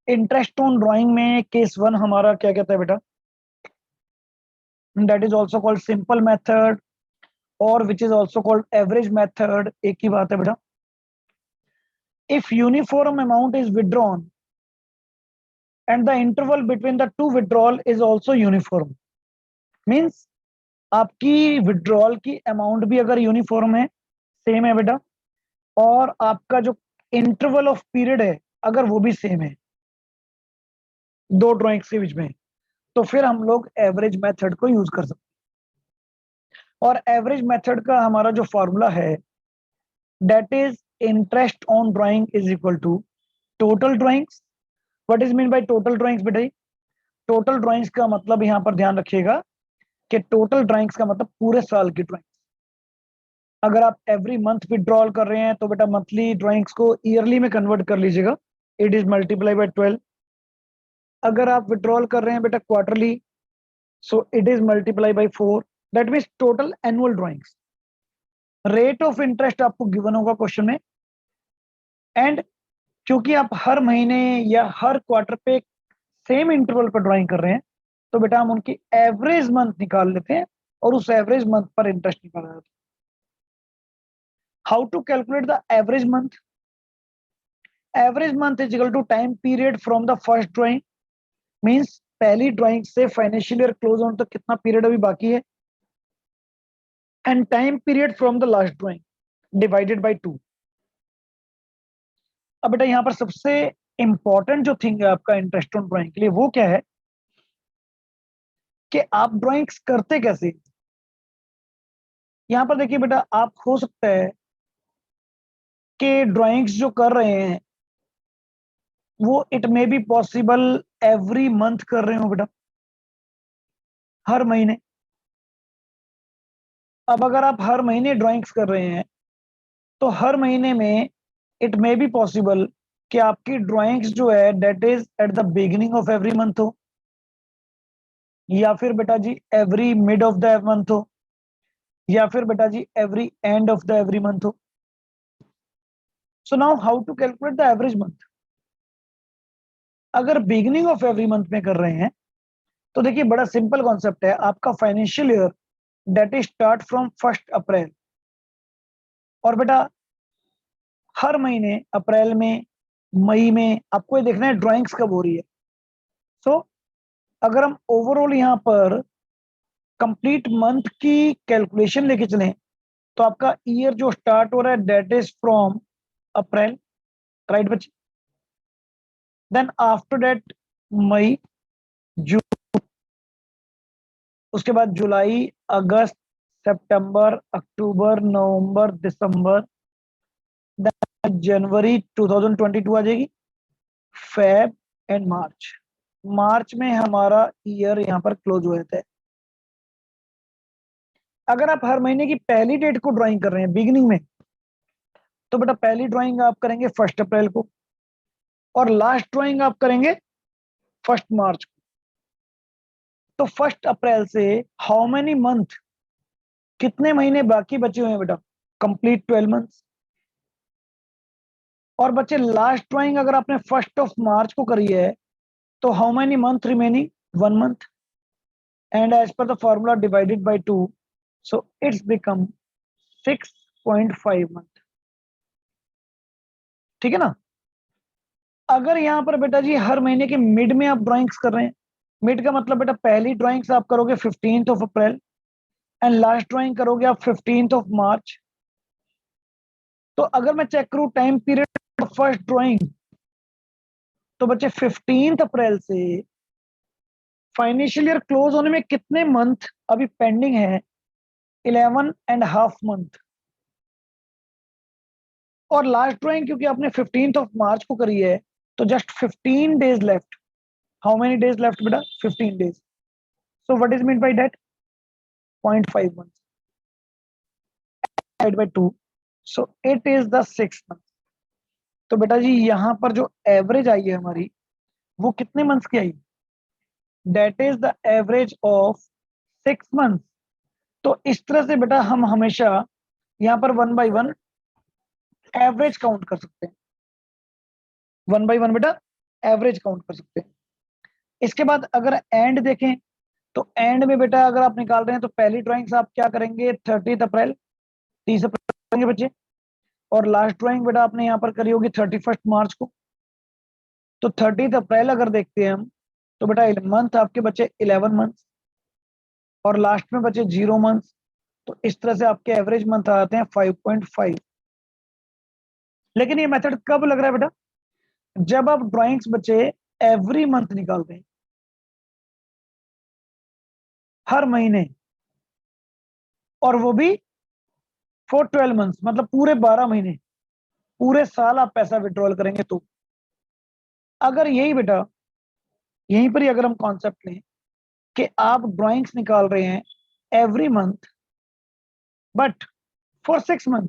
Interest on drawing में case 1 हमारा क्या कहता है बेटा, that is also called simple method और which is also called average method. एक ही बात है बेटा। If uniform amount is withdrawn and the interval between the two withdrawal is also uniform, means आपकी विड्रॉल की अमाउंट भी अगर यूनिफॉर्म है, सेम है बेटा, और आपका जो इंटरवल ऑफ पीरियड है अगर वो भी सेम है दो ड्राइंग्स के बीच में, तो फिर हम लोग एवरेज मेथड को यूज कर सकते हैं। और एवरेज मेथड का हमारा जो फॉर्मूला है that is interest on drawing is equal to total drawings. What is mean by total drawings बेटा? टोटल ड्राइंग्स का मतलब यहां पर ध्यान रखिएगा कि टोटल ड्राइंग्स का मतलब पूरे साल की ड्राइंग्स। अगर आप एवरी मंथ विड्रॉल कर रहे हैं तो बेटा मंथली ड्राइंग्स को ईयरली में कन्वर्ट कर लीजिएगा, इट इज मल्टीप्लाई बाय 12। अगर आप विड्रॉल कर रहे हैं बेटा quarterly, so it is multiply by 4, that means total annual drawings. Rate of interest आपको गिवन होगा क्वेश्चन में, एंड क्योंकि आप हर महीने या हर क्वार्टर पे सेम इंटरवल पर ड्राइंग कर रहे हैं तो बेटा हम उनकी एवरेज मंथ निकाल लेते हैं और उस एवरेज मंथ पर इंटरेस्ट निकाला जाता है। How to calculate the average month? Average month is equal to time period from the first drawing, means पहली ड्राइंग से फाइनेंशियल ईयर क्लोज होने तक कितना पीरियड अभी बाकी है, and time period from the last drawing divided by 2। अब बेटा यहां पर सबसे इंपॉर्टेंट जो थिंग है आपका इंटरेस्ट ऑन ड्राइंग के लिए वो क्या है कि आप ड्राइंग्स करते कैसे। यहां पर देखिए बेटा, आप हो सकता है कि ड्राइंग्स जो कर रहे हैं वो it may be possible every month कर रहे हो बेटा, हर महीने। अब अगर आप हर महीने ड्राइंग्स कर रहे हैं तो हर महीने में इट मे बी पॉसिबल कि आपकी ड्राइंग्स जो है date is at the beginning of every month हो, या फिर बेटा जी every mid of the month हो, या फिर बेटा जी every end of the every month हो। So now how to calculate the average month? अगर बिगिनिंग ऑफ एवरी मंथ में कर रहे हैं तो देखिए बड़ा सिंपल कॉन्सेप्ट है, आपका financial year that is start from 1 अप्रैल, और बेटा हर महीने अप्रैल में, मई में आपको ये देखना है ड्राइंग्स कब हो रही है। सो अगर हम ओवरऑल यहाँ पर कंप्लीट मंथ की कैलकुलेशन लेके चलें तो आपका ईयर जो स्टार्ट हो रहा है that is from April, right बच्चे? देन आफ्टर दैट मई, जून, उसके बाद जुलाई, अगस्त, सितंबर, अक्टूबर, नवंबर, दिसंबर, जनवरी 2022 आ जाएगी, फेब एंड मार्च। मार्च में हमारा ईयर यहाँ पर क्लोज हो जाता है। अगर आप हर महीने की पहली डेट को ड्राइंग कर रहे हैं बिगिनिंग में तो बेटा पहली ड्राइंग आप करेंगे 1 अप्रैल को और लास्ट ड्राइंग आप करेंगे 1 मार्च को। तो 1 अप्रैल से हाउ मेनी मंथ, कितने महीने बाकी बचे हुए हैं बेटा? Complete 12 months. और बच्चे लास्ट ड्राइंग अगर आपने 1 मार्च को करी है तो how many month remaining? 1 month, and as per the formula divided by 2, so it's become 6.5 month. ठीक है ना? अगर यहाँ पर बेटा जी हर महीने के मिड में आप ड्राइंग्स कर रहे हैं, मिड का मतलब बेटा पहली ड्राइंग्स आप करोगे 15 अप्रैल एंड लास्ट ड्राइंग करोगे आप 15 मार्च। तो अगर मैं चेक करूं टाइम पीरियड फर्स्ट ड्राइंग तो बच्चे 15 अप्रैल से फाइनेंशियल ईयर क्लोज होने में कितने मंथ अभी पेंडिंग है? 11.5 मंथ। और लास्ट ड्राइंग क्योंकि आपने 15 मार्च को करी है तो just 15 days left. How many days left बेटा? 15 days. So what is mean by that? 0.5 month divide by 2, so it is the 6 month. तो बेटा जी यहां पर जो एवरेज आई है हमारी वो कितने मंथ्स की आई? That is the average of 6 month. तो इस तरह से बेटा हम हमेशा यहाँ पर 1 बाय 1 एवरेज काउंट कर सकते हैं। 1 बाय 1 बेटा एवरेज काउंट कर सकते हैं। इसके बाद अगर एंड देखें तो एंड में बेटा अगर आप निकाल रहे हैं तो पहली ड्राइंग्स आप क्या करेंगे 30 अप्रैल 30 अप्रैल करेंगे बच्चे, और लास्ट ड्राइंग बेटा आपने यहाँ पर करी होगी 31 मार्च को। तो 30 अप्रैल अगर देखते हैं हम तो बेटा मंथ आपके बच्चे 11 मंथ और लास्ट में बचे 0 मंथ। तो इस तरह से आपके एवरेज मंथ आते हैं 5.5। लेकिन ये मेथड कब लग रहा है बेटा, जब आप ड्राइंग्स बच्चे एवरी मंथ निकालते हैं, हर महीने, और वो भी फॉर 12 मंथ, मतलब पूरे 12 महीने, पूरे साल आप पैसा विड्रॉल करेंगे। तो अगर यही बेटा यहीं पर ही अगर हम कॉन्सेप्ट लें कि आप ड्राइंग्स निकाल रहे हैं every month but for 6 month,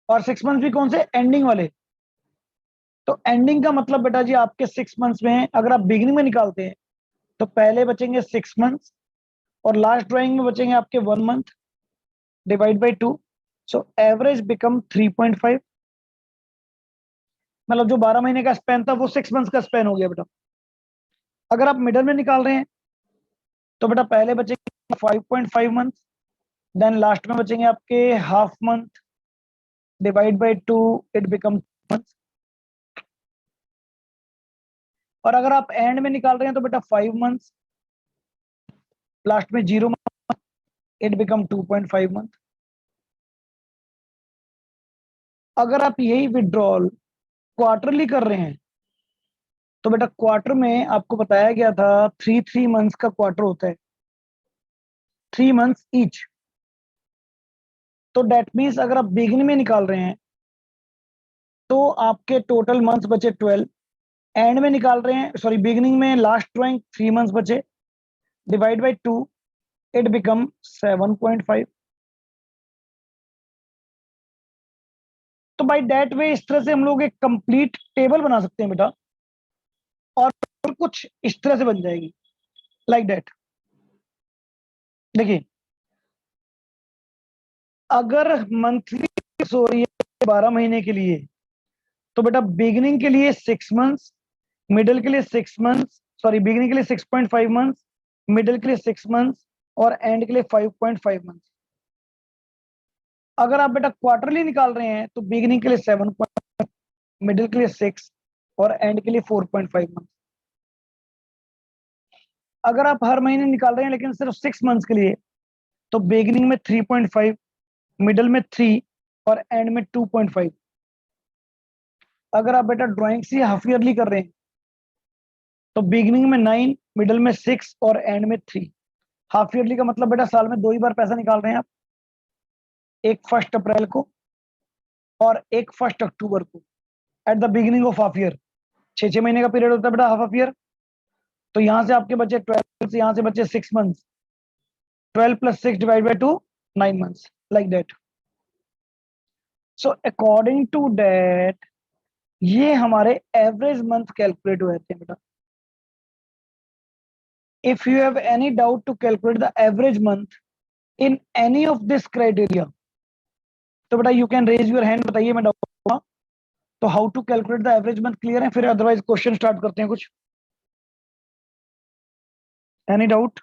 और 6 मंथ भी कौन से, एंडिंग वाले। तो एंडिंग का मतलब बेटा जी आपके 6 मंथ्स में अगर आप बिगिनिंग में निकालते हैं तो पहले बचेंगे 6 मंथ्स और लास्ट ड्राइंग में बचेंगे आपके 1 month divide by 2। So average become 3.5। मतलब जो 12 महीने का स्पेन था वो 6 मंथ्स का स्पेन हो गया बेटा। अगर आप मिडल में निकाल रहे हैं तो बेटा पहले बचेंगे 5.5 मंथ, देन लास्ट में बचेंगे आपके half month divide by 2, it become month. और अगर आप एंड में निकाल रहे हैं तो बेटा 5 मंथ्स, लास्ट में 0 मंथ, इट बिकम 2.5 मंथ। अगर आप यही विड्रॉल क्वार्टरली कर रहे हैं तो बेटा क्वार्टर में आपको बताया गया था 3 मंथ्स का क्वार्टर होता है, 3 मंथ्स ईच। तो डेट मीन्स अगर आप बिगिनिंग में निकाल रहे हैं तो आपके टोटल मंथ्स बचे 12, एंड में निकाल रहे हैं सॉरी बिगिनिंग में लास्ट ड्राइंग 3 मंथ्स बचे डिवाइड बाई 2, इट बिकम 7.5। तो बाई डेट वे इस तरह से हम लोग एक कंप्लीट टेबल बना सकते हैं बेटा, और कुछ इस तरह से बन जाएगी लाइक दैट। देखिए अगर मंथली हो रही है 12 महीने के लिए तो बेटा बिगिनिंग के लिए 6 मंथ्स, मिडिल के लिए 6 मंथ्स, सॉरी बिगिनिंग के लिए 6.5 मंथ्स, मिडिल के लिए 6 मंथ्स और एंड के लिए 5.5 मंथ्स। अगर आप बेटा क्वार्टरली निकाल रहे हैं तो बिगिनिंग के लिए 7, मिडिल के लिए 6 और एंड के लिए 4.5 मंथ्स। अगर आप हर महीने निकाल रहे हैं लेकिन सिर्फ 6 मंथ्स के लिए तो बिगिनिंग में 3.5, मिडिल में 3 और एंड में 2.5। अगर आप बेटा ड्राइंग्स ही हाफ ईयरली कर रहे हैं तो बिगिनिंग में 9, मिडिल में 6 और एंड में 3। हाफ ईयरली का मतलब बेटा साल में 2 ही बार पैसा निकाल रहे हैं आप, एक 1 अप्रैल को और एक 1 अक्टूबर को, eight the beginning of half year. 6 महीने का पीरियड होता है बेटा हाफ ईयर। तो यहां से आपके बचे 12 से, यहां से बचे 6 months, 12 + 6 divide by 2, 9 months, like that. So according to that ये हमारे एवरेज मंथ कैलकुलेट हो जाते हैं बेटा। If you have any doubt to calculate the average month in any of this criteria तो बेटा you can raise your hand, बताइए मैं डाउट होगा तो how to calculate the average month clear है, फिर अदरवाइज क्वेश्चन स्टार्ट करते हैं कुछ। Any doubt?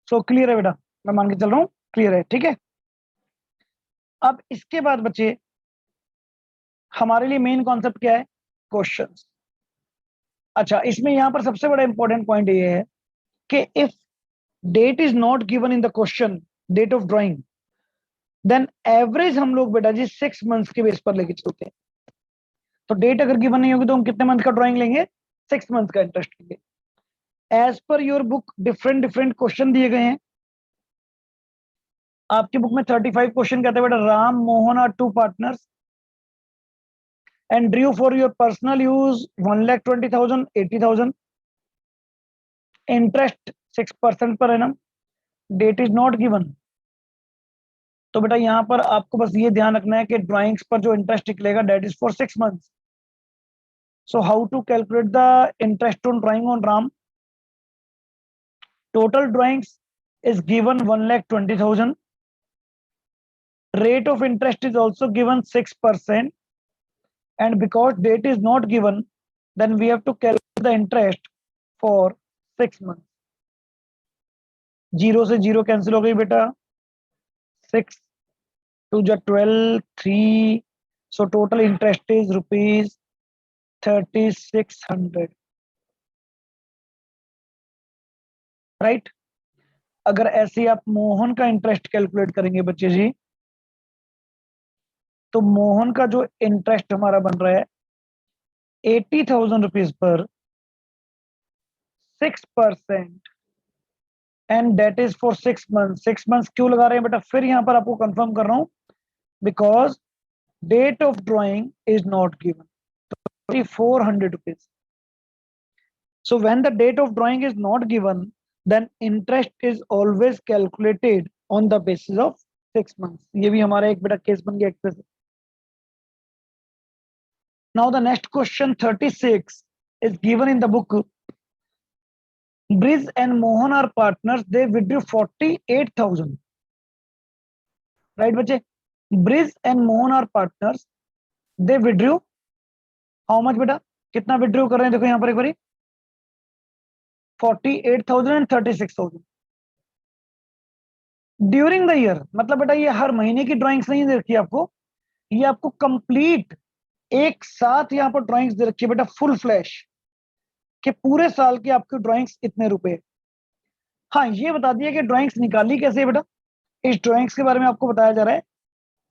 सो क्लियर है बेटा, मैं मान के चल रहा हूँ क्लियर है, ठीक है। अब इसके बाद बच्चे हमारे लिए मेन कॉन्सेप्ट क्या है, क्वेश्चंस। अच्छा इसमें यहां पर सबसे बड़ा इंपॉर्टेंट पॉइंट ये है कि if date is not given in the question, date of drawing, then average हम लोग बेटा जी 6 मंथ्स के बेस पर लेके चलते हैं। तो डेट अगर गिवन नहीं होगी तो हम कितने मंथ का ड्राइंग लेंगे, 6 मंथ का इंटरेस्ट लेंगे। As per your book different different question दिए गए हैं। आपकी बुक में 35 क्वेश्चन कहते हैं बेटा, Ram Mohan are 2 partners and drew for your personal use 1,20,000, 80,000, interest 6% per annum, date is not given। तो बेटा यहां पर आपको बस ये ध्यान रखना है कि ड्राइंग्स पर जो इंटरेस्ट निकलेगा date is for 6 months. So how to calculate the interest on drawing on Ram, total drawings is given 1,20,000. Rate of interest is also given 6%, and because date is not given, then we have to calculate the interest for 6 months. 0 से 0 cancel हो गई बेटा, 6 2 जा 12, 3, so total interest is rupees 3,600, right. अगर ऐसे आप मोहन का interest calculate करेंगे बच्चे जी, तो मोहन का जो इंटरेस्ट हमारा बन रहा है 80,000 रुपीज पर 6%, and date is for 6 month. 6 month क्यों लगा रहे हैं बेटा, फिर यहां पर आपको कंफर्म कर रहा हूं, because date of drawing is not given, 400 rupees. So when the date of drawing is not given, then interest is always calculated on the basis of 6 months. ये भी हमारा एक बेटा केस बन गया express. Now the next question 36 is given in the book. Briz and Mohan are partners. They withdrew 48,000. Right बच्चे, Briz and Mohan are partners. They withdrew how much बेटा, कितना withdraw कर रहे हैं देखो यहाँ पर एक बारी, 48,000 and 36,000 ड्यूरिंग द ईयर। मतलब बेटा ये हर महीने की ड्राइंग्स नहीं दे रखी है आपको, ये आपको कंप्लीट एक साथ यहाँ पर ड्राइंग्स दे रखी है बेटा, फुल फ्लैश कि पूरे साल की आपकी ड्राइंग्स इतने रुपए। हाँ ये बता दिया कि ड्राइंग्स निकाली कैसे है बेटा, इस ड्राइंग्स के बारे में आपको बताया जा रहा है,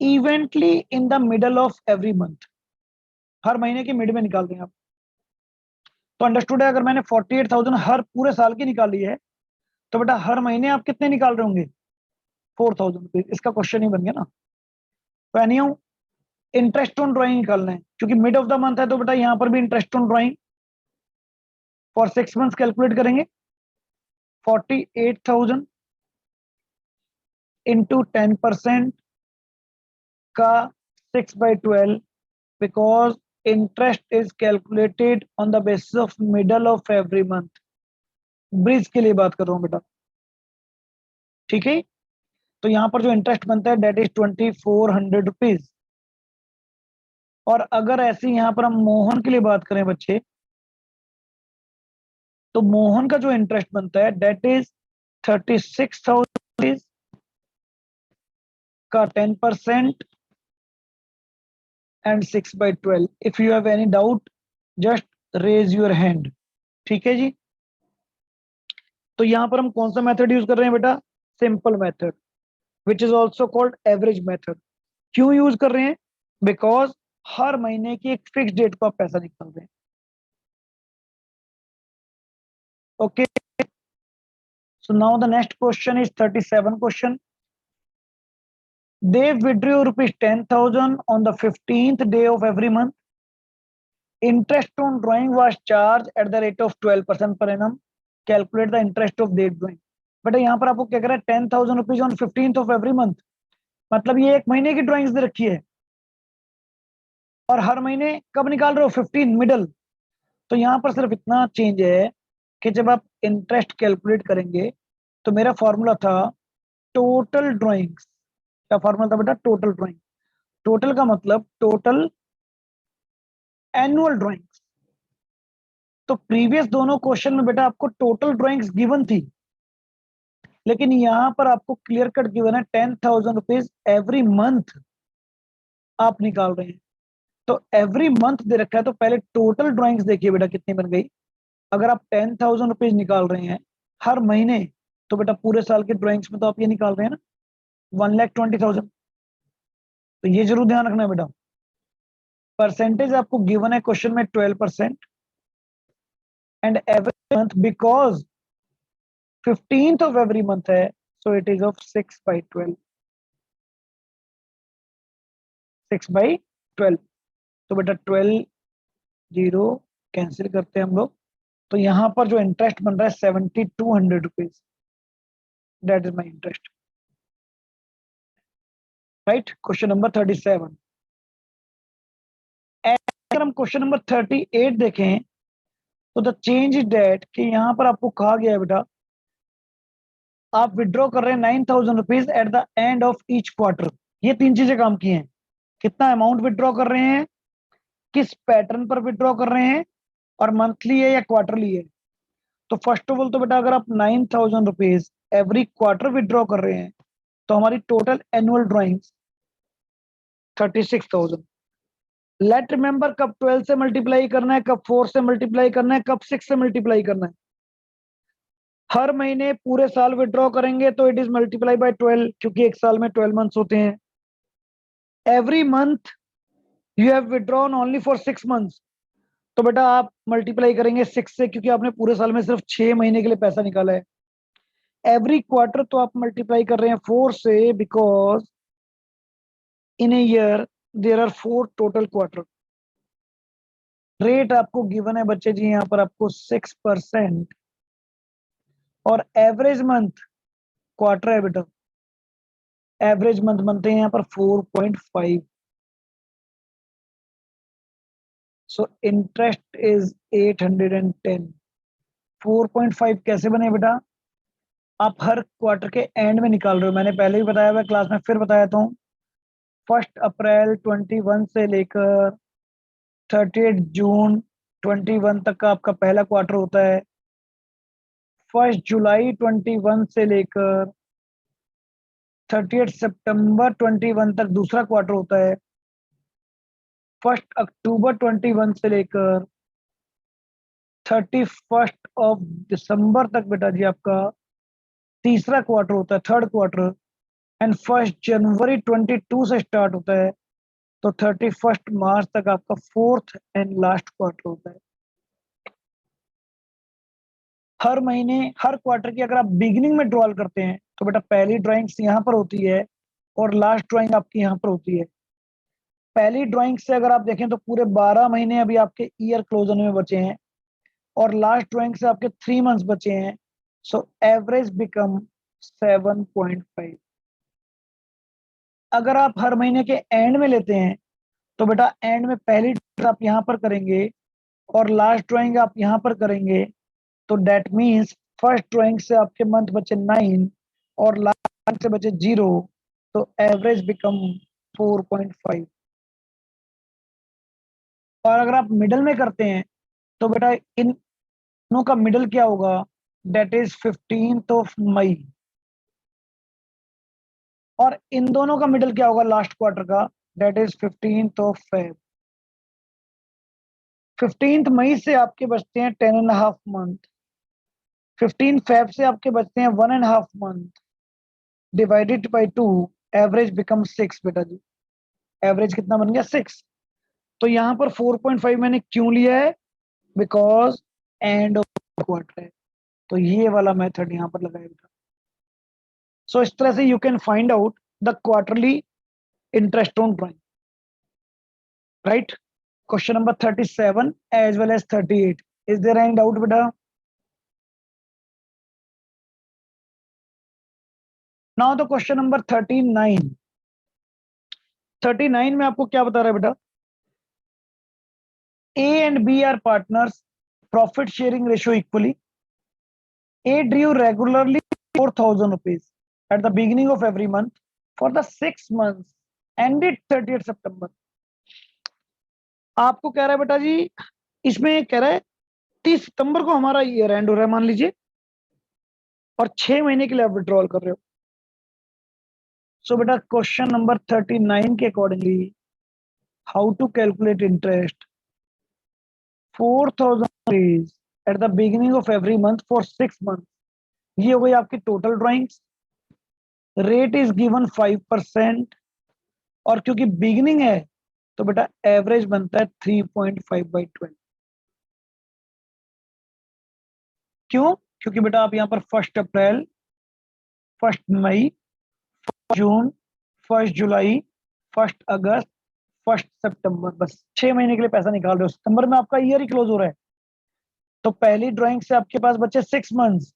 eventually in the middle of every month, हर महीने के मिड में निकाल दें आप। तो अंडरस्टूड है, अगर मैंने 48,000 हर पूरे साल की निकाली है, तो बेटा हर महीने आप कितने निकाल रहे होंगे, 4,000 रुपीज। इसका क्वेश्चन ही बन गया ना। तो एनी इंटरेस्ट ऑन ड्राइंग निकालना है, क्योंकि मिड ऑफ द मंथ है, तो बेटा यहां पर भी interest on drawing for 6 months calculate करेंगे। 48,000 इंटू 10% का 6/12, because interest is calculated on the basis of middle of every month. Bridge के लिए बात कर रहा हूं बेटा, ठीक है। तो यहां पर जो इंटरेस्ट बनता है डेट इज 2,400 रुपीज। और अगर ऐसे यहां पर हम मोहन के लिए बात करें बच्चे, तो मोहन का जो इंटरेस्ट बनता है डेट इज 36,000 रुपीज का 10% and 6/12। If you have any doubt just raise your hand, ठीक है जी। तो यहां पर हम कौन सा मेथड यूज कर रहे हैं बेटा, simple method, which is also called average method. क्यों यूज कर रहे हैं, बिकॉज हर महीने की एक फिक्स डेट को आप पैसा निकाल रहे हैं। Okay, so now the next question is 37 question. They withdrew rupees 10,000 on the 15th day of every month. Interest on drawing was charged at the rate of 12% per annum. Calculate the interest of that drawing. बेटा यहाँ पर आपको क्या कह रहा है, 10,000 rupees on 15th of every month, मतलब ये एक महीने की ड्राइंग्स दे रखी है, और हर महीने कब निकाल रहे हो, 15 मिडल। तो यहाँ पर सिर्फ इतना चेंज है कि जब आप इंटरेस्ट कैलकुलेट करेंगे, तो मेरा फॉर्मूला था टोटल ड्राइंग्स। क्या फॉर्मूला था बेटा, टोटल ड्राइंग। टोटल का मतलब टोटल एनुअल ड्राइंग्स। तो प्रीवियस दोनों क्वेश्चन में बेटा आपको टोटल ड्राइंग्स गिवन थी, लेकिन यहां पर आपको क्लियर कट गिवन है 10,000 रुपीज एवरी मंथ आप निकाल रहे हैं। तो एवरी मंथ दे रखा है, तो पहले टोटल ड्राइंग्स देखिए बेटा कितनी बन गई। अगर आप 10,000 रुपीज निकाल रहे हैं हर महीने, तो बेटा पूरे साल के ड्राइंग्स में तो आप ये निकाल रहे हैं ना 1,20,000। तो ये जरूर ध्यान रखना है बेटा। परसेंटेज आपको गिवन है क्वेश्चन में 12%, and every month because 15th of every month है, सो इट इज ऑफ 6/12। 6/12, तो बेटा 12 0 कैंसिल करते हैं हम लोग। तो यहां पर जो इंटरेस्ट बन रहा है 7,200 rupees, that is my interest, right. Question number 37। अगर हम क्वेश्चन नंबर 38 देखें, तो द चेंज इज डेट कि यहां पर आपको कहा गया है बेटा आप विड्रॉ कर रहे हैं 9,000 rupees at the end of each quarter. ये तीन चीजें काम की हैं, कितना अमाउंट विड्रॉ कर रहे हैं, किस पैटर्न पर विड्रॉ कर रहे हैं, और मंथली है या क्वार्टरली है। तो फर्स्ट ऑफ ऑल तो बेटा अगर आप 9,000 रुपीज एवरी क्वार्टर विड्रॉ कर रहे हैं तो हमारी total annual drawings 36,000। Let remember कब 12 से मल्टीप्लाई करना है, कब 4 से मल्टीप्लाई करना है, कब 6 से मल्टीप्लाई करना है। हर महीने पूरे साल विड्रॉ करेंगे तो इट इज मल्टीप्लाई बाय 12, क्योंकि एक साल में 12 मंथ्स होते हैं। Every month you have withdrawn only for 6 months, तो बेटा आप मल्टीप्लाई करेंगे 6 से, क्योंकि आपने पूरे साल में सिर्फ 6 महीने के लिए पैसा निकाला है। एवरी क्वार्टर तो आप मल्टीप्लाई कर रहे हैं 4 से, because in a year there are 4 total quarter. Rate आपको गिवन है बच्चे जी यहाँ पर आपको 6%, और एवरेज मंथ क्वार्टर है बेटा, एवरेज मंथ बनते हैं यहाँ पर 4.5। So interest is 810। 4.5 कैसे बने बेटा, आप हर क्वार्टर के एंड में निकाल रहे हो। मैंने पहले भी बताया हुआ क्लास में, फिर बताया था। 1 अप्रैल 21 से लेकर 30 जून 21 तक का आपका पहला क्वार्टर होता है। 1 जुलाई 21 से लेकर 30 सितंबर 21 तक दूसरा क्वार्टर होता है। 1 अक्टूबर 21 से लेकर 31 दिसंबर तक बेटा जी आपका तीसरा क्वार्टर होता है, थर्ड क्वार्टर। एंड 1 जनवरी 22 से स्टार्ट होता है, तो 31 मार्च तक आपका फोर्थ एंड लास्ट क्वार्टर होता है। हर महीने हर क्वार्टर की अगर आप बिगिनिंग में ड्रॉल करते हैं तो बेटा पहली ड्राइंग्स यहाँ पर होती है और लास्ट ड्राइंग आपकी यहाँ पर होती है। पहली ड्राइंग से अगर आप देखें तो पूरे 12 महीने अभी आपके ईयर क्लोज होने में बचे हैं, और लास्ट ड्राइंग से आपके 3 मंथ्स बचे हैं। So average become 7.5। अगर आप हर महीने के एंड में लेते हैं तो बेटा एंड में पहली ड्राइंग आप यहाँ पर करेंगे और लास्ट ड्राइंग आप यहाँ पर करेंगे, तो डेट मीन्स फर्स्ट ड्राइंग से आपके मंथ बचे 9 और लास्ट से बचे 0, तो एवरेज बिकम 4.5। और अगर आप मिडल में करते हैं तो बेटा इन दोनों का मिडल क्या होगा, डेट इज 15 मई। और इन दोनों का मिडल क्या होगा लास्ट क्वार्टर का, डेट इज 15 फेब। 15 मई से आपके बचते हैं 10.5 मंथ। 15 फेब से आपके बचते हैं 1.5 month, divided by 2, average become 6 बेटा जी। एवरेज कितना बन गया, 6। तो यहाँ पर 4.5 मैंने क्यों लिया है, बिकॉज एंड ऑफ क्वार्टर है, तो ये वाला मेथड यहाँ पर लगाया बेटा। सो इस तरह से you can find out the quarterly interest on drawing, right. Question number 37 as well as 38, is there any doubt बेटा। Now the question number 39। 39 में आपको क्या बता रहा है बेटा, A and B are partners, profit sharing ratio equally. A drew regularly 4,000 rupees at the beginning of every month for the 6 months ended 30th September. आपको कह रहा है बेटा जी, इसमें कह रहा है 30 सितंबर को हमारा ईयर एंड हो रहा है मान लीजिए, और 6 महीने के लिए आप विड्रॉल कर रहे हो। सो बेटा क्वेश्चन नंबर 39 के accordingly how to calculate interest 4,000 rupees at the beginning of every month for 6 months। ये हो गई आपकी total drawings. Rate is given 5%, और क्योंकि बिगिनिंग है तो बेटा एवरेज बनता है 3.5/12। क्यों, क्योंकि बेटा आप यहाँ पर 1 अप्रैल, 1 मई, जून, 1 जुलाई, 1 अगस्त, 1 सितंबर, बस 6 महीने के लिए पैसा निकाल रहे हो। सितंबर में आपका ईयर ही क्लोज हो रहा है, तो पहली ड्राइंग से आपके पास बचे 6 मंथ्स,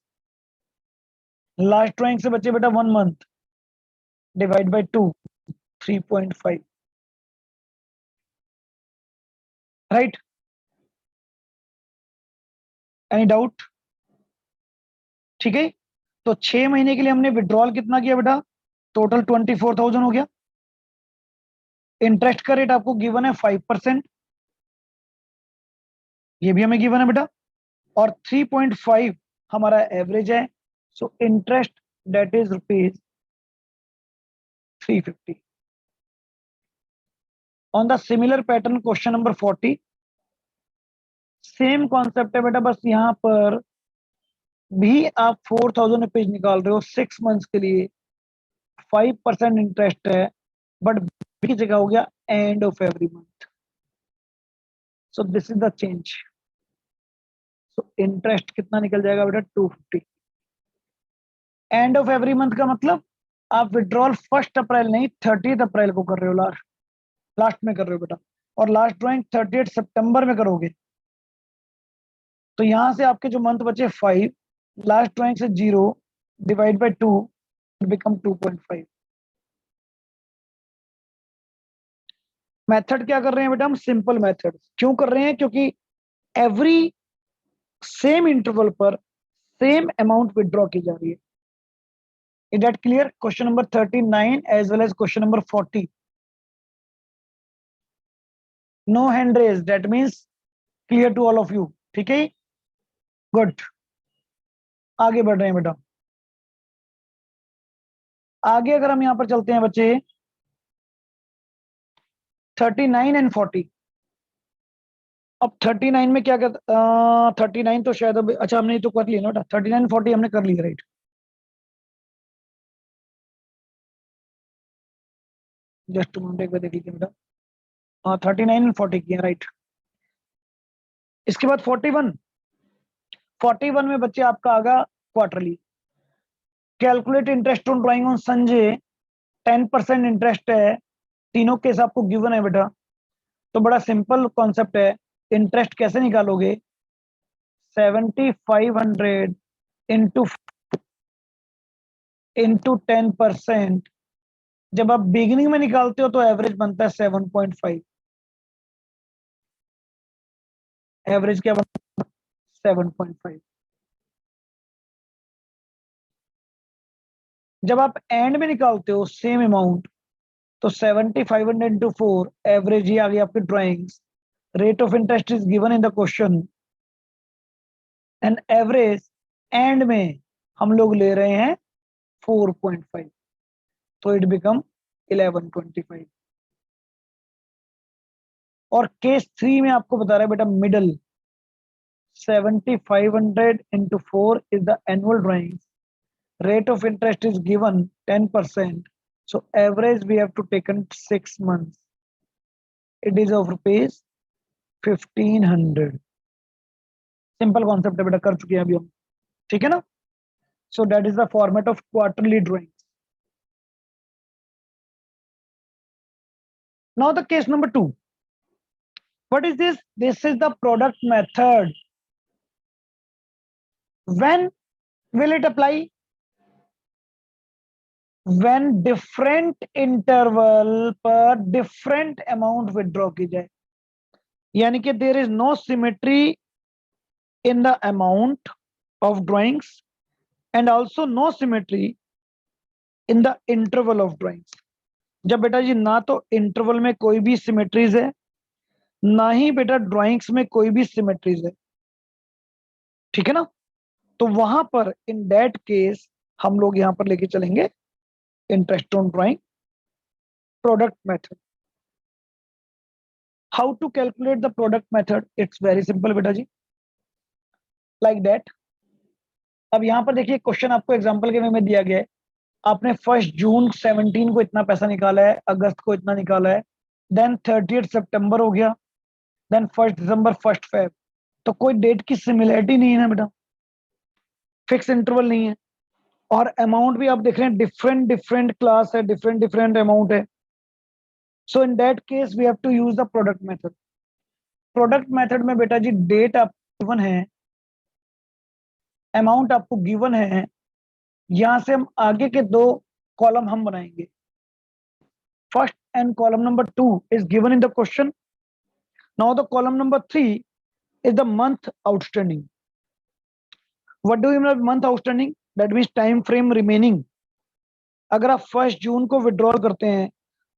लास्ट ड्राइंग से बचे बेटा 1 month, divide by 2, 3.5, right. Any doubt, ठीक है। तो 6 महीने के लिए हमने विड्रॉल कितना किया बेटा, टोटल 24,000 हो गया। इंटरेस्ट का रेट आपको गिवन है 5%, ये भी हमें गिवन है बेटा, और 3.5 हमारा एवरेज है। So interest that is rupees 350। On the similar pattern question number 40, same concept है बेटा, बस यहां पर भी आप 4,000 रुपीज निकाल रहे हो 6 मंथ्स के लिए, 5% इंटरेस्ट है, बट की जगह हो गया and of every month. So this is the change. So interest कितना निकल जाएगा बेटा, 250। एंड ऑफ एवरी मंथ का मतलब आप विड्रॉल 1 अप्रैल नहीं 30 अप्रैल को कर रहे हो, लास्ट में कर रहे हो बेटा, और लास्ट ड्राइंग 30 सितंबर में करोगे। तो यहां से आपके जो मंथ बचे 5, लास्ट ड्राइंग से 0 डिवाइड बाय 2 बिकम 2.5। मेथड क्या कर रहे हैं बेटा हम, सिंपल मेथड क्यों कर रहे हैं, क्योंकि एवरी सेम इंटरवल पर सेम अमाउंट विड्रॉ की जा रही है। Is that clear? Question number 39 as well as question number 40। No hand raise, that means clear to all of you, ठीक है, गुड। आगे बढ़ रहे हैं बेटा, आगे अगर हम यहां पर चलते हैं बच्चे 39 एंड 40। अब 39 में क्या कहता, 39 तो शायद अब, अच्छा हमने तो कर लिया ना बेटा, 39 40 हमने कर लिया, राइट। जस्ट मिनट एक बार देख लीजिए बेटा, हाँ 39 एंड 40 किया, राइट। इसके बाद 41, 41 में बच्चे आपका आगा quarterly. Calculate interest on drawing on Sanjay, 10% interest है, तीनों केस आपको गिवन है बेटा। तो बड़ा सिंपल कॉन्सेप्ट है, इंटरेस्ट कैसे निकालोगे, 7500 इंटू 10%। जब आप बिगिनिंग में निकालते हो तो एवरेज बनता है 7.5। एवरेज क्या बनता है, 7.5। जब आप एंड में निकालते हो सेम अमाउंट, तो 7500 इंटू 4, एवरेज ही आ गई आपकी drawings. Rate of interest is given in the question, and average and में हम लोग ले रहे हैं 4.5, तो इट बिकम 1125। और केस 3 में आपको बता रहा है बेटा middle, 7500 into 4 is the annual drawings. Rate of interest is given 10%. So average we have to take in 6 months. It is of rupees 1500. Simple concept है बेटा, कर चुके हैं अभी हम, ठीक है ना। So that is the format of quarterly drawings. Now the case number 2. What is this? This is the product method. When will it apply? When different interval पर different amount withdraw की जाए, यानी कि there is no symmetry in the amount of drawings and also no symmetry in the interval of drawings. जब बेटा जी ना तो interval में कोई भी सिमेट्रीज है, ना ही बेटा ड्राइंग्स में कोई भी सिमेट्रीज है, ठीक है ना। तो वहां पर इन दैट केस हम लोग यहां पर लेके चलेंगे interest on drawing product method. How to calculate the product method, it's very simple बेटा जी, लाइक दैट। अब यहां पर देखिए क्वेश्चन आपको एग्जांपल के वे में दिया गया है, आपने 1 जून 17 को इतना पैसा निकाला है, अगस्त को इतना निकाला है, देन 30 सितंबर हो गया, देन 1 दिसंबर 1 फेब। तो कोई डेट की सिमिलरिटी नहीं है ना बेटा, फिक्स इंटरवल नहीं है, और अमाउंट भी आप देख रहे हैं डिफरेंट डिफरेंट क्लास है, डिफरेंट डिफरेंट अमाउंट है। So in that case we have to use the product method. Product method में बेटा जी डेट आपको गिवन है, अमाउंट आपको गिवन है, यहां से हम आगे के 2 कॉलम हम बनाएंगे। First and column number 2 is given in the question. Now the column number 3 is the month outstanding. What do you mean by month outstanding? That means time frame remaining. अगर आप 1 जून को विड्रॉल करते हैं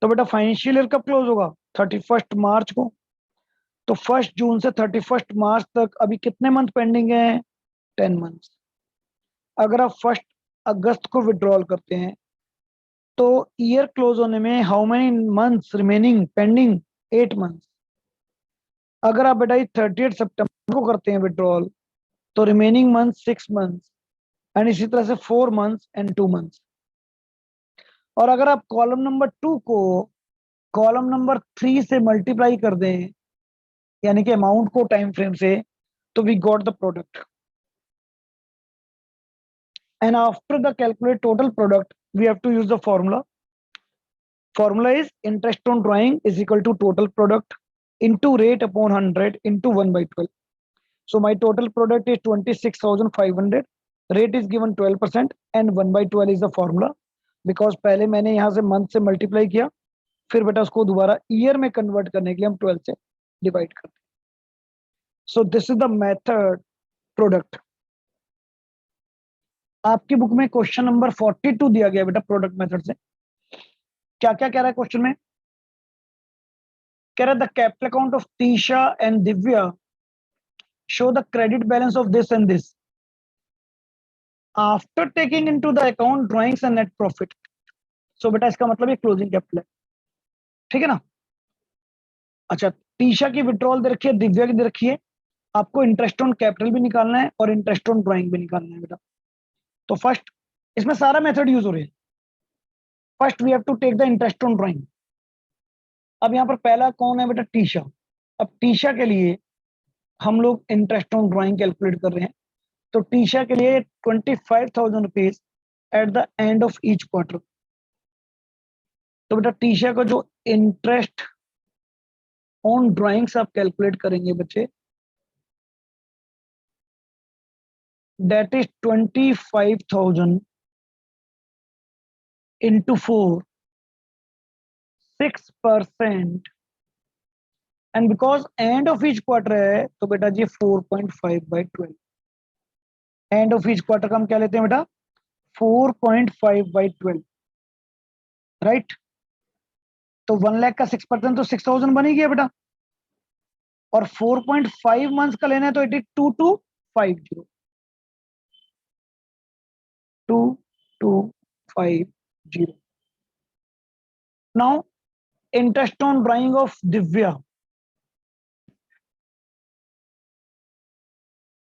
तो बेटा financial year कब close होगा? 31 मार्च को। तो 1 जून से 31 मार्च तक अभी कितने मंथ पेंडिंग है? 10 मंथ। अगर आप 1 अगस्त को विड्रॉल करते हैं तो ईयर क्लोज होने में how many months remaining pending? 8 months. अगर आप बेटा 30 सितंबर को करते हैं विड्रॉल तो रिमेनिंग मंथ 6 मंथ्स, एंड इसी तरह से 4 मंथ्स एंड 2 मंथ्स। और अगर आप कॉलम नंबर 2 को कॉलम नंबर 3 से मल्टीप्लाई कर दें, यानी कि अमाउंट को टाइम फ्रेम से, तो we got the product. And after the calculate total product we have to use the formula. Formula is interest on drawing is equal to total product into rate upon 100 into 1/12. So my total product is 26,500. Rate is given 12% and 1/12 is the formula. Because पहले मैंने यहाँ से month से multiply किया, फिर बेटा उसको दोबारा ईयर में कन्वर्ट करने के लिए हम 12 से डिवाइड करते हैं. So this is the method product. आपकी बुक में क्वेश्चन नंबर 42 दिया गया बेटा प्रोडक्ट मेथड से. क्या क्या कह रहा है क्वेश्चन में? कह रहा है the capital account of Tisha and Divya show the credit balance of this and this after taking into the account drawings and net profit. So बेटा इसका मतलब ये क्लोजिंग कैपिटल है, ठीक है ना. अच्छा, तीशा की विड्रॉल दे रखी है, दिव्या की दे रखी है. आपको इंटरेस्ट ऑन कैपिटल भी निकालना है और इंटरेस्ट ऑन ड्राइंग भी निकालना है बेटा. तो फर्स्ट इसमें सारा मेथड यूज हो रहे हैं. First we have to take the interest on drawing. अब यहाँ पर पहला कौन है बेटा? टीशा. अब टीशा के लिए हम लोग इंटरेस्ट ऑन ड्राइंग कैलकुलेट कर रहे हैं. तो टीशा के लिए 25,000 rupees at the end of each quarter. तो बेटा टीशा का जो इंटरेस्ट ऑन ड्राइंग्स आप कैलकुलेट करेंगे बच्चे, that is 25,000 into 4, 6%. And because end of each quarter है तो बेटा जी 4.5/12. एंड ऑफ ईच क्वार्टर का हम क्या लेते हैं बेटा? 4.5/12. राइट. तो 1 लाख का 6% तो 6,000 बन ही गया बेटा. और 4.5 मंथ्स का लेना है तो it is 2250. 2250. Now interest on drawing of Divya.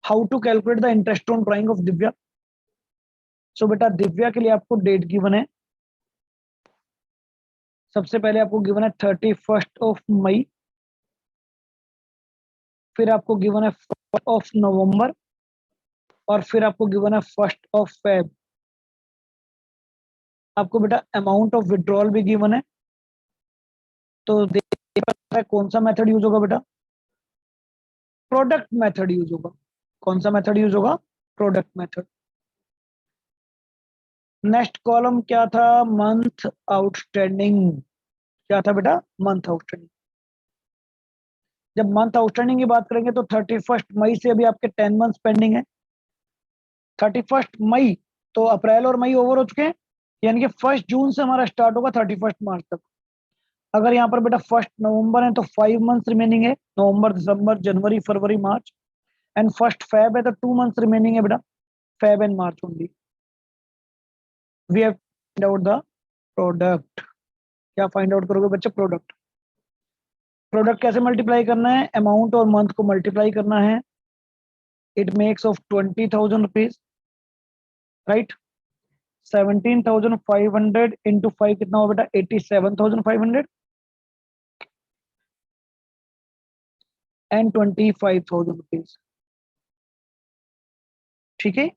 How to calculate the interest on drawing of Divya? So बेटा दिव्या के लिए आपको डेट गिवन है. सबसे पहले आपको गिवन है 31 मई. फिर आपको गिवन है 1 नवंबर. और फिर आपको गिवन है 1 फेब. आपको बेटा अमाउंट ऑफ विड्रॉल भी गिवन है. तो देखिए कौन सा मेथड यूज होगा बेटा? प्रोडक्ट मेथड यूज होगा. कौन सा मेथड यूज होगा? Product method. नेक्स्ट कॉलम क्या था? Month outstanding. क्या था बेटा? Month outstanding. जब मंथ आउटस्टैंडिंग की बात करेंगे तो 31 मई से अभी आपके 10 मंथ्स पेंडिंग है. 31 मई, तो अप्रैल और मई ओवर हो चुके हैं. यानी कि 1 जून से हमारा स्टार्ट होगा 31 मार्च तक. अगर यहाँ पर बेटा 1 नवंबर है तो 5 मंथ्स रिमेनिंग है. नवंबर, दिसंबर, जनवरी, फरवरी, मार्च. एंड 1 फेब है तो 2 मंथ्स रिमेनिंग है बेटा. Feb and March only. We have find out the product. क्या फाइंड आउट करोगे बच्चे? प्रोडक्ट. प्रोडक्ट कैसे मल्टीप्लाई करना है? अमाउंट और मंथ को मल्टीप्लाई करना है. It makes of 20,000 rupees. Right. 17,500 into 5 कितना हो बेटा? 87,500. And 25,000 rupees. ठीक है.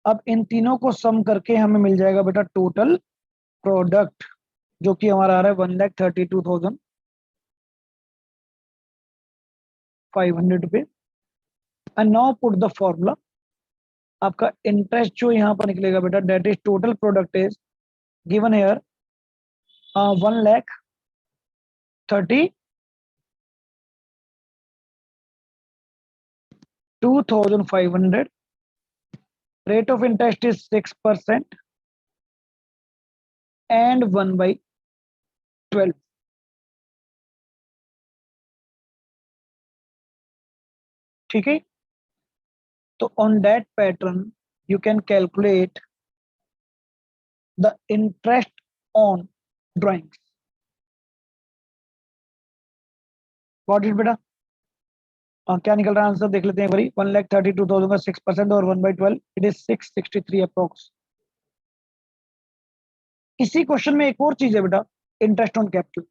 अब इन तीनों को सम करके हमें मिल जाएगा बेटा टोटल प्रोडक्ट, जो कि हमारा आ रहा है 1,32,500 रुपये. And now put the formula. आपका इंटरेस्ट जो यहाँ पर निकलेगा बेटा, that is total product is given here 1,32,500 rate of interest is 6% and 1/12. ठीक है, तो on that pattern you can calculate the interest on drawings. Got it बेटा? क्या निकल रहा है आंसर देख लेते हैं एक बारी। 1,32,000 का 6% और 1/12 इट इज 663 अप्रोक्स। इसी क्वेश्चन में एक और चीज है बेटा, इंटरेस्ट ऑन कैपिटल।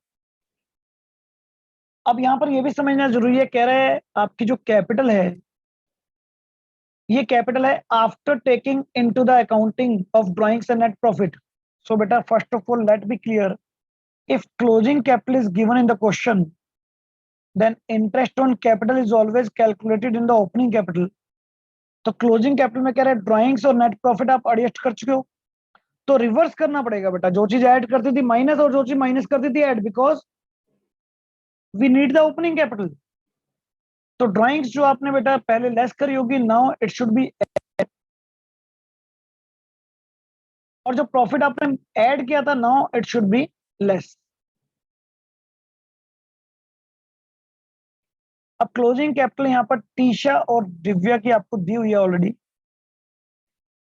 अब यहां पर यह भी समझना जरूरी है, कह रहे हैं आपकी जो कैपिटल है, ये कैपिटल है after taking into the accounting of drawings and net profit. So बेटा first of all let be clear, if closing capital is given in the question then interest on capital is always calculated in the opening capital। तो closing capital में कह रहे हैं drawings और net profit आप adjust कर चुके हो, तो रिवर्स करना पड़ेगा बेटा, जो चीज ऐड करती थी माइनस और जो चीज माइनस करती थी add, because we need the opening capital. तो ड्राइंग्स जो आपने बेटा पहले लेस करी होगी, नाउ इट शुड बी, और जो प्रॉफिट आपने ऐड किया था now it should be less. अब क्लोजिंग कैपिटल यहाँ पर टीशा और दिव्या की आपको दी हुई है ऑलरेडी।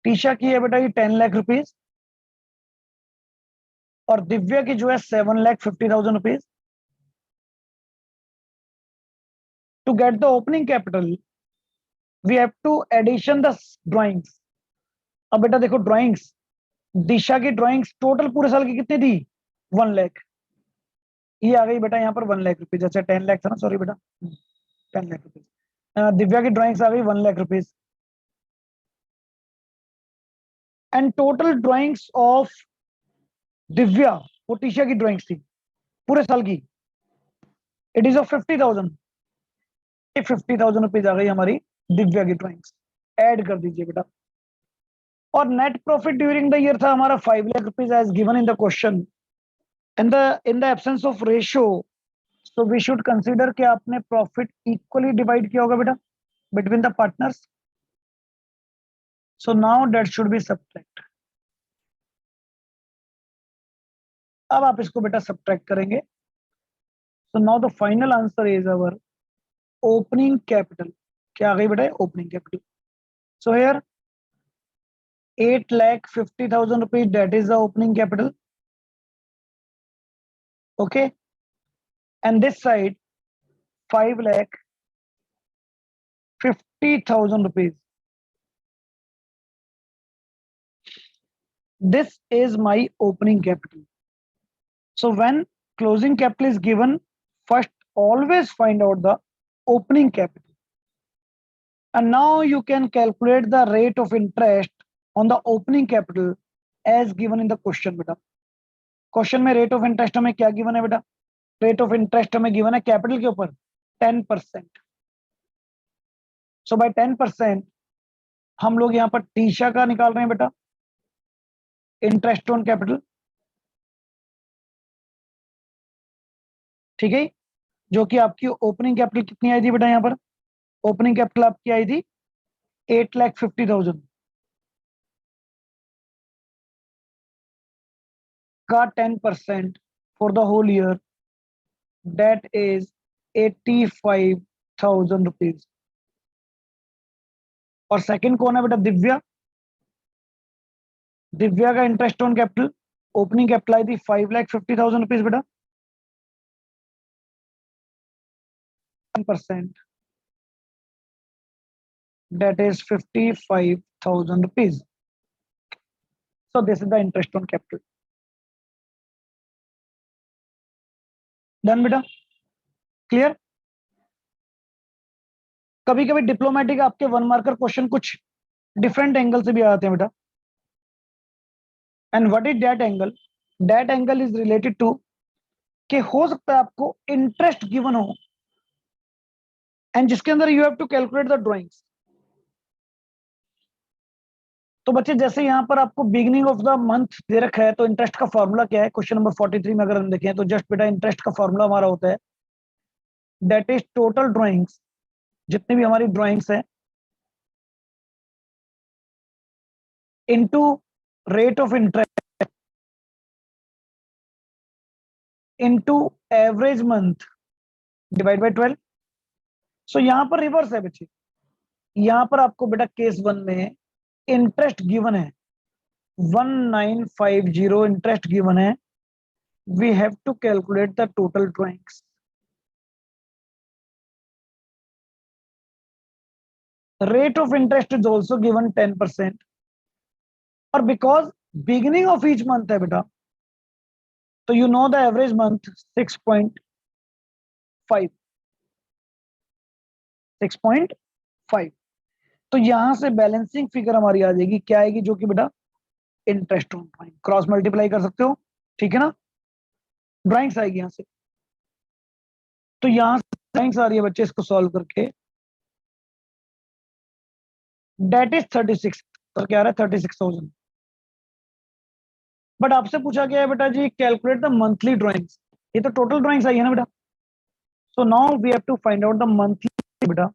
टीशा की है बेटा ये 10,00,000 रुपीज और दिव्या की जो है 7,50,000 rupees. To get the opening capital we have to addition the drawings. अब बेटा देखो ड्राइंग्स, दिशा की ड्राइंग्स टोटल पूरे साल की कितनी थी, 1,00,000। ये आ गई बेटा यहाँ पर 1,00,000 रुपीज। अच्छा 10,00,000 था ना, सॉरी बेटा, 10,00,000 रुपीज। दिव्या की ड्राइंग्स आ गई 1,00,000 rupees and total drawings of Divya, वो टीशा की ड्राइंग्स थी पूरे साल की, इट इज ऑफ 50,000। 50,000 रुपीज आ गई हमारी दिव्या की ड्राइंग्स, ऐड कर दीजिए बेटा। और net profit during the year था हमारा 5,00,000 rupees as given in the question. In the absence of ratio, so we should consider कि आपने प्रॉफिट इक्वली डिवाइड किया होगा बेटा between the partners. So now that should be subtract. अब आप इसको बेटा सब्ट्रैक्ट करेंगे। So now the final answer is our opening capital. क्या आ गई बेटा, opening capital. So here 8,50,000 rupees, that is the opening capital. Okay, and this side 5,50,000 rupees. This is my opening capital. So when closing capital is given, first always find out the opening capital. And now you can calculate the rate of interest on the opening capital as given in the question बेटा। Question में rate of interest हमें क्या given है बेटा, rate of interest हमें given है capital के ऊपर 10%। सो बाय 10% हम लोग यहाँ पर टीशा का निकाल रहे हैं बेटा, इंटरेस्ट ऑन कैपिटल। ठीक है, जो कि आपकी ओपनिंग कैपिटल कितनी आई थी बेटा, यहाँ पर ओपनिंग कैपिटल आपकी आई थी 8,50,000 का 10% for the whole year, that is 85,000 rupees. और सेकंड कौन है बेटा, दिव्या। दिव्या का interest on capital, opening capital आई थी 5,50,000 रुपीज बेटा, 10%, that is 55,000 rupees. So this is the interest on capital. Done बेटा, क्लियर। कभी कभी डिप्लोमेटिक आपके 1 मार्कर क्वेश्चन कुछ डिफरेंट एंगल से भी आते हैं बेटा। And what is that angle, that angle is related to कि हो सकता है आपको इंटरेस्ट गिवन हो एंड जिसके अंदर you have to calculate the drawings. तो बच्चे जैसे यहाँ पर आपको बिगिनिंग ऑफ द मंथ दे रखा है, तो इंटरेस्ट का फॉर्मूला क्या है, क्वेश्चन नंबर 43 में अगर हम देखें तो जस्ट बेटा इंटरेस्ट का फॉर्मूला हमारा होता है दैट इज टोटल ड्राइंग्स, जितनी भी हमारी ड्राइंग्स हैं into rate of interest into average month divide by 12। सो यहां पर रिवर्स है बच्चे, यहां पर आपको बेटा केस 1 में इंटरेस्ट गिवन है 1950 इंटरेस्ट गिवन है, we have to calculate the total drawings. Rate of interest is also given 10%, और because beginning of each month है बेटा, तो you know the average month 6.5 6.5। तो यहां से बैलेंसिंग फिगर हमारी आ जाएगी, क्या आएगी, जो कि बेटा interest on drawing, cross multiply कर सकते हो, ठीक है ना, ड्राइंग्स आएगी यहां से। तो यहां से ड्राइंग्स आ रही है बच्चे, इसको सॉल्व करके डेट इज 36, तो क्या आ रहा है 36,000। बट आपसे पूछा गया है बेटा जी कैलकुलेट द मंथली ड्राइंग्स, ये तो टोटल ड्राइंग्स आई है ना बेटा। So now we have to find out the monthly बेटा,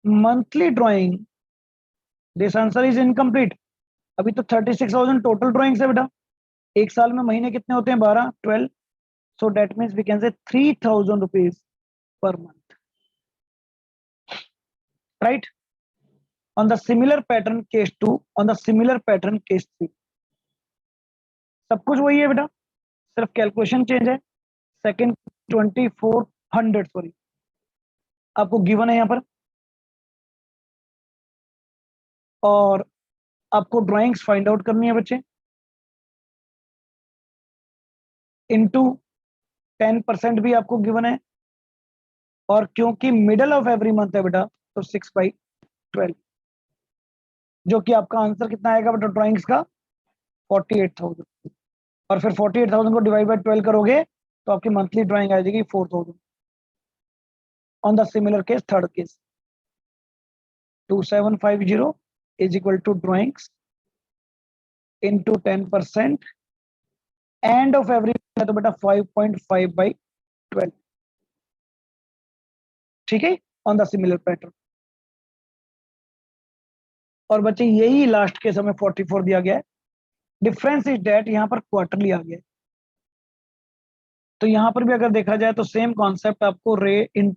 monthly drawing, this answer is incomplete. अभी तो 36,000 टोटल ड्राइंग्स है बेटा, एक साल में महीने कितने होते हैं, 12, 12। So date means we can say 3,000 rupees per month, right. On the similar pattern case 2, on the similar pattern case 3, सब कुछ वही है बेटा, सिर्फ कैलकुलेशन चेंज है। सेकेंड 2400 सॉरी आपको गिवन है यहाँ पर, और आपको ड्राइंग्स फाइंड आउट करनी है बच्चे, इनटू 10% भी आपको गिवन है, और क्योंकि मिडल ऑफ एवरी मंथ है बेटा तो 6/12, जो कि आपका आंसर कितना आएगा बेटा ड्राइंग्स का 48,000। और फिर 48,000 को डिवाइड बाय 12 करोगे तो आपकी मंथली ड्राइंग आ जाएगी 4,000। On the similar case third case 2750 is equal to drawings into 10%, end of every तो बेटा 5.5/12, ठीक है, ऑन द सिमिलर पैटर्न। और बच्चे यही लास्ट केस हमें 44 दिया गया है, डिफरेंस इज डेट यहाँ पर क्वार्टरली आ गया है। तो यहाँ पर भी अगर देखा जाए तो सेम कॉन्सेप्ट आपको रे इन